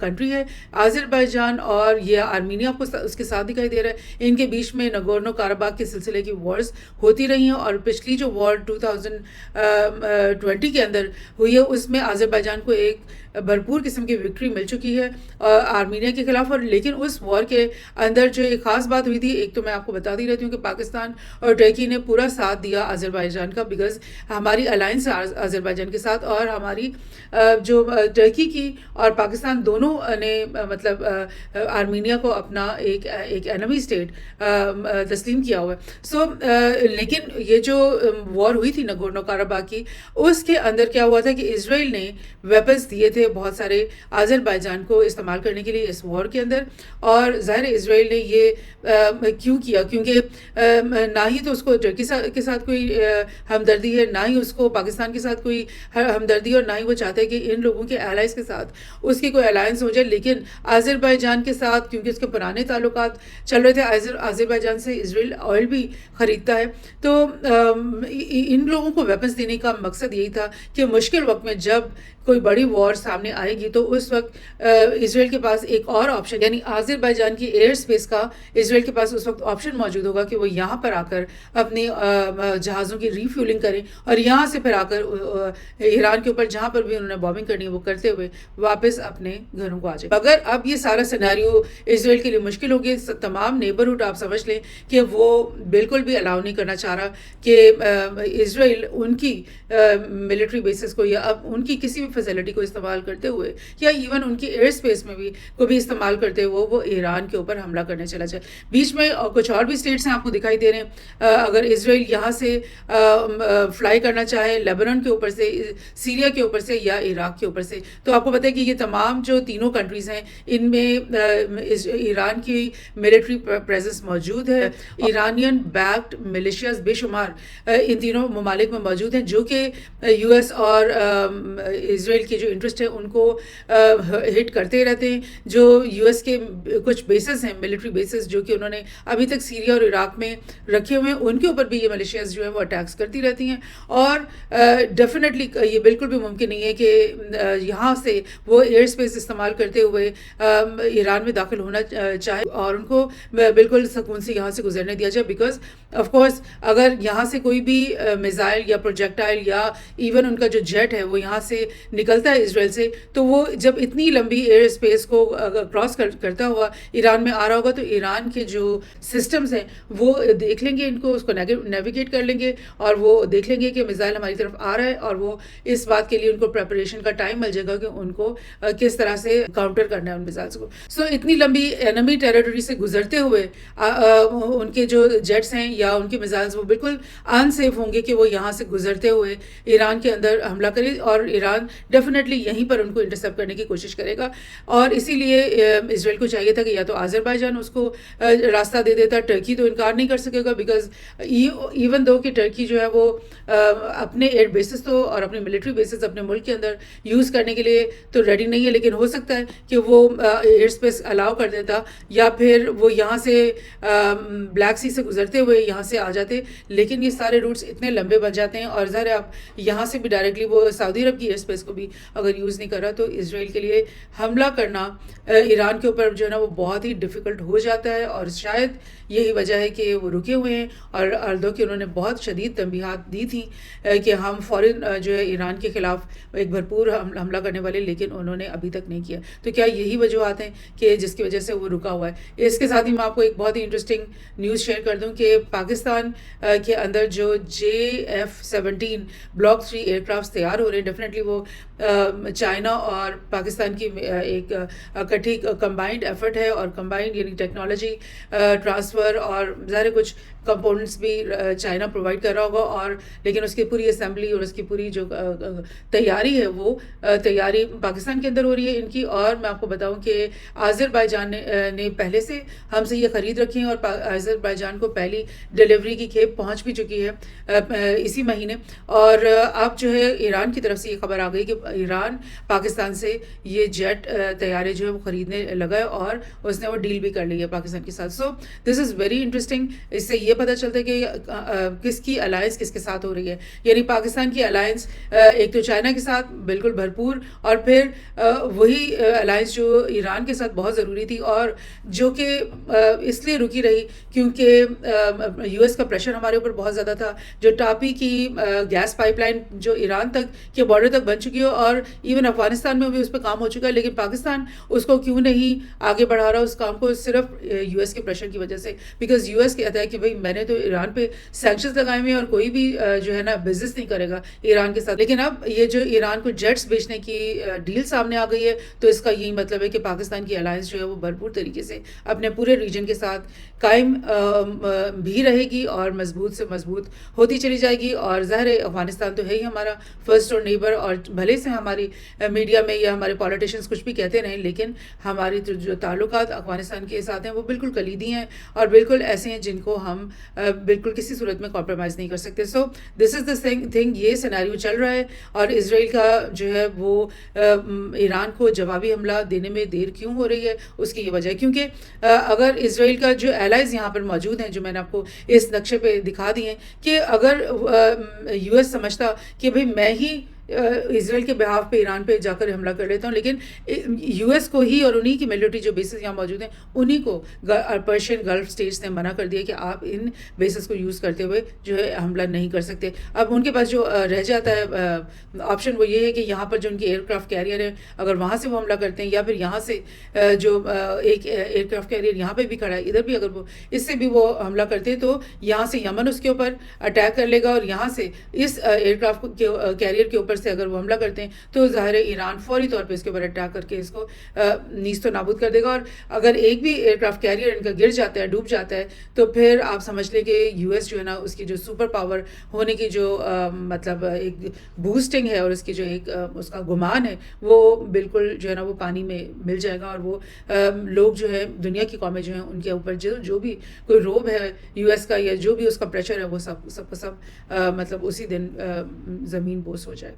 Country ہے. آذربائیجان اور یہ آرمینیا کو اس کے ساتھ دکھائی دے رہا ہے. ان کے بیچ میں نگورنو کاراباخ کے سلسلے کی وارز ہوتی رہی ہیں, اور پچھلی جو وار 2020 کے اندر ہوئی ہے اس میں آذربائیجان کو ایک بھرپور قسم کی وکٹری مل چکی ہے آرمینیا کے خلاف. اور لیکن اس وار کے اندر جو ایک خاص بات ہوئی تھی, ایک تو میں آپ کو بتاتی رہتی ہوں کہ پاکستان اور ٹرکی نے پورا ساتھ دیا آذربائیجان کا, بیکاز ہماری الائنس ہے آذربائیجان کے ساتھ, اور ہماری جو ٹرکی کی اور پاکستان دونوں نے مطلب آرمینیا کو اپنا ایک اینمی اسٹیٹ تسلیم کیا ہوا ہے. سو لیکن یہ جو وار ہوئی تھی نگورنو کاراباخ کی, اس کے اندر کیا ہوا تھا کہ اسرائیل نے ویپنز دیے تھے بہت سارے آذربائیجان کو استعمال کرنے کے لیے اس وار کے اندر. اور ظاہر اسرائیل نے یہ کیوں کیا, کیونکہ نہ ہی تو اس کو ٹرکی کے ساتھ کوئی ہمدردی ہے, نہ ہی اس کو پاکستان کے ساتھ کوئی ہمدردی, اور نہ ہی وہ چاہتے ہیں کہ ان لوگوں کے الائز کے ساتھ اس کی کوئی الائنس ہو جائے. لیکن آذربائیجان کے ساتھ کیونکہ اس کے پرانے تعلقات چل رہے تھے, آذربائیجان سے اسرائیل آئل بھی خریدتا ہے, تو ان لوگوں کو ویپنز دینے کا مقصد یہی تھا کہ مشکل وقت میں جب کوئی بڑی وار سامنے آئے گی تو اس وقت اسرائیل کے پاس ایک اور آپشن, یعنی آذربائیجان کی ایئر اسپیس کا اسرائیل کے پاس اس وقت آپشن موجود ہوگا کہ وہ یہاں پر آ کر اپنی جہازوں کی ری فیولنگ کریں, اور یہاں سے پھر آ کر ایران کے اوپر جہاں پر بھی انہوں نے بامبنگ کرنی ہے وہ کرتے ہوئے واپس اپنے گھروں کو آ جائے. اگر اب یہ سارا سیناریو اسرائیل کے لیے مشکل ہوگی, تمام نیبرہڈ آپ سمجھ لیں کہ وہ بالکل بھی الاؤ نہیں کرنا چاہ رہا کہ اسرائیل ان کی ملٹری بیسز کو یا اب ان کی کسی بھی فیسلٹی کو استعمال کرتے ہوئے یا ایون ان کی ایئر اسپیس میں بھی کو بھی استعمال کرتے ہوئے وہ ایران کے اوپر حملہ کرنے چلا جائے. بیچ میں کچھ اور بھی اسٹیٹس ہیں آپ کو دکھائی دے رہے ہیں, اگر اسرائیل یہاں سے فلائی کرنا چاہے لیبنان کے اوپر سے, سیریا کے اوپر سے یا عراق کے اوپر سے, تو آپ کو پتہ ہے کہ یہ تمام جو تینوں کنٹریز ہیں ان میں ایران کی ملٹری پریزنس موجود ہے. ایرانین بیکڈ ملیشیاز بے شمار ان تینوں ممالک میں موجود ہیں جو کہ یو ایس اور اسرائیل کے جو انٹرسٹ ہے ان کو ہٹ کرتے رہتے ہیں. جو یو ایس کے کچھ بیسز ہیں, ملٹری بیسز, جو کہ انہوں نے ابھی تک سیریا اور عراق میں رکھے ہوئے ہیں, ان کے اوپر بھی یہ ملیشیاز جو ہیں وہ اٹیکس کرتی رہتی ہیں. اور ڈیفینیٹلی یہ بالکل بھی ممکن نہیں ہے کہ یہاں سے وہ ایئر اسپیس استعمال کرتے ہوئے ایران میں داخل ہونا چاہے اور ان کو بالکل سکون سے یہاں سے گزرنے دیا جائے, بیکاز آف کورس اگر یہاں سے کوئی بھی میزائل یا پروجیکٹائل یا ایون ان کا جو جیٹ ہے وہ یہاں سے نکلتا ہے اسرائیل سے, تو وہ جب اتنی لمبی ایئر اسپیس کو کراس کرتا ہوا ایران میں آ رہا ہوگا, تو ایران کے جو سسٹمز ہیں وہ دیکھ لیں گے ان کو, اس کو نیویگیٹ کر لیں گے اور وہ دیکھ لیں گے کہ میزائل ہماری طرف آ رہا ہے, اور وہ اس بات کے لیے ان کو پریپریشن کا ٹائم مل جائے گا کہ ان کو کس طرح سے کاؤنٹر کرنا ہے ان میزائلس کو. سو اتنی لمبی اینمی ٹیریٹری سے گزرتے ہوئے ان کے جو جیٹس ہیں یا ان کے میزائلس وہ بالکل ان سیف ہوں گے کہ وہ یہاں سے گزرتے ہوئے ایران کے اندر حملہ کرے, اور ایران ڈیفینیٹلی یہیں پر ان کو انٹرسیپٹ کرنے کی کوشش کرے گا. اور اسی لیے اسرائیل کو چاہیے تھا کہ یا تو آذربائیجان اس کو راستہ دے دیتا, ٹرکی تو انکار نہیں کر سکے گا, بیکاز ایون دو کہ ٹرکی جو ہے وہ اپنے ایئر بیسز تو اور اپنے ملٹری بیسز اپنے ملک کے اندر یوز کرنے کے لیے تو ریڈی نہیں ہے, لیکن ہو سکتا ہے کہ وہ ایئر اسپیس الاؤ کر دیتا, یا پھر وہ یہاں سے بلیک سی سے گزرتے ہوئے یہاں سے آ جاتے. لیکن یہ سارے روٹس اتنے لمبے بن جاتے ہیں, اور ظاہر ہے آپ یہاں سے بھی ڈائریکٹلی وہ سعودی عرب کی ایئر اسپیس کو بھی اگر یوز نہیں کر رہا, تو اسرائیل کے لیے حملہ کرنا ایران کے اوپر جو ہے نا وہ بہت ہی ڈیفیکلٹ ہو جاتا ہے. اور شاید یہی وجہ ہے کہ وہ رکے ہوئے ہیں, اور اردو کہ انہوں نے بہت شدید تنبیہات دی تھیں کہ ہم فوراً جو ہے ایران کے خلاف ایک بھرپور حملہ کرنے والے, لیکن انہوں نے ابھی تک نہیں کیا. تو کیا یہی وجوہات ہیں کہ جس کی وجہ سے وہ رکا ہوا ہے؟ اس کے ساتھ ہی میں آپ کو ایک بہت ہی انٹرسٹنگ نیوز شیئر کر دوں کہ پاکستان کے اندر جو JF-17 بلاک 3 ایئر کرافٹ تیار ہو رہے ہیں, ڈیفینیٹلی وہ چائنا اور پاکستان کی ایک اکٹھی کمبائنڈ ایفرٹ ہے, اور کمبائنڈ یعنی ٹیکنالوجی ٹرانسفر, اور ظاہر کچھ کمپوننٹس بھی چائنا پرووائڈ کر رہا ہوگا, اور لیکن اس کی پوری اسمبلی اور اس کی پوری جو تیاری ہے وہ تیاری پاکستان کے اندر ہو رہی ہے ان کی. اور میں آپ کو بتاؤں کہ آذربائیجان نے پہلے سے ہم سے یہ خرید رکھی ہیں, اور آذربائیجان کو پہلی ڈیلیوری کی کھیپ پہنچ بھی چکی ہے اسی مہینے. اور اب جو ہے ایران کی طرف سے یہ خبر آ گئی کہ ایران پاکستان سے یہ جیٹ طیارے جو ہے وہ خریدنے لگا ہے اور اس نے وہ ڈیل بھی کر لی ہے پاکستان کے ساتھ. سو دس از ویری انٹرسٹنگ. اس سے یہ پتہ چلتا ہے کہ کس کی الائنس کس کے ساتھ ہو رہی ہے. یعنی پاکستان کی الائنس ایک تو چائنا کے ساتھ بالکل بھرپور، اور پھر وہی الائنس جو ایران کے ساتھ بہت ضروری تھی اور جو کہ اس لیے رکی رہی کیونکہ یو ایس کا پریشر ہمارے اوپر بہت زیادہ تھا. جو ٹاپی کی گیس پائپ لائن جو ایران تک کے بارڈر تک بن چکی ہو اور ایون افغانستان میں بھی اس پہ کام ہو چکا ہے، لیکن پاکستان اس کو کیوں نہیں آگے بڑھا رہا اس کام کو؟ صرف یو ایس کے پریشر کی وجہ سے. بیکاز یو ایس کہتا ہے کہ بھائی میں نے تو ایران پہ سینکشنز لگائے ہوئے ہیں اور کوئی بھی جو ہے نا بزنس نہیں کرے گا ایران کے ساتھ. لیکن اب یہ جو ایران کو جیٹس بیچنے کی ڈیل سامنے آ گئی ہے تو اس کا یہی مطلب ہے کہ پاکستان کی الائنس جو ہے وہ بھرپور طریقے سے اپنے پورے ریجن کے ساتھ قائم بھی رہے گی اور مضبوط سے مضبوط ہوتی چلی جائے گی. اور ظاہر افغانستان تو ہے ہی ہمارا فرسٹ اور نیبر، اور بھلے سے ہماری میڈیا میں یا ہمارے پولیٹیشینس کچھ بھی کہتے رہیں، لیکن ہماری جو تعلقات افغانستان کے ساتھ ہیں وہ بالکل کلیدی ہیں اور بالکل ایسے ہیں جن کو ہم بالکل کسی صورت میں کمپرومائز نہیں کر سکتے. سو دس از دا تھنگ. یہ سیناریو چل رہا ہے اور اسرائیل کا جو ہے وہ ایران کو جوابی حملہ دینے میں دیر کیوں ہو رہی ہے، اس کی یہ وجہ ہے کیونکہ اگر اسرائیل کا جو الائز یہاں پر موجود ہیں جو میں نے آپ کو اس نقشے پہ دکھا دی ہیں، کہ اگر یو ایس سمجھتا کہ بھئی میں ہی اسرائیل کے بہاف پہ ایران پہ جا کر حملہ کر لیتا ہوں، لیکن یو ایس کو ہی اور انہی کی ملٹری جو بیسز یہاں موجود ہیں انہی کو پرشین گلف اسٹیٹس نے منع کر دیا کہ آپ ان بیسز کو یوز کرتے ہوئے جو ہے حملہ نہیں کر سکتے. اب ان کے پاس جو رہ جاتا ہے آپشن وہ یہ ہے کہ یہاں پر جو ان کے ایئر کرافٹ کیریئر ہیں اگر وہاں سے وہ حملہ کرتے ہیں، یا پھر یہاں سے جو ایک ایئر کرافٹ کیریئر یہاں پہ بھی کھڑا ہے ادھر بھی اگر وہ اس سے بھی وہ حملہ کرتے ہیں تو یہاں سے یمن اس کے اوپر اٹیک کر لے گا، اور یہاں سے اس ایئر کرافٹ کیریئر کے اوپر سے اگر وہ حملہ کرتے ہیں تو ظاہر ہے ایران فوری طور پہ اس کے اوپر اٹیک کر کے اس کو نیست و نابود کر دے گا. اور اگر ایک بھی ایئر کرافٹ کیریئر ان کا گر جاتا ہے، ڈوب جاتا ہے، تو پھر آپ سمجھ لیں کہ یو ایس جو ہے نا اس کی جو سپر پاور ہونے کی جو مطلب ایک بوسٹنگ ہے اور اس کی جو ایک اس کا گمان ہے وہ بالکل جو ہے نا وہ پانی میں مل جائے گا. اور وہ لوگ جو ہے دنیا کی قومیں جو ہیں ان کے اوپر جو بھی کوئی روب ہے یو ایس کا یا جو بھی اس کا پریشر ہے وہ سب کا سب مطلب اسی دن زمین بوس ہو جائے.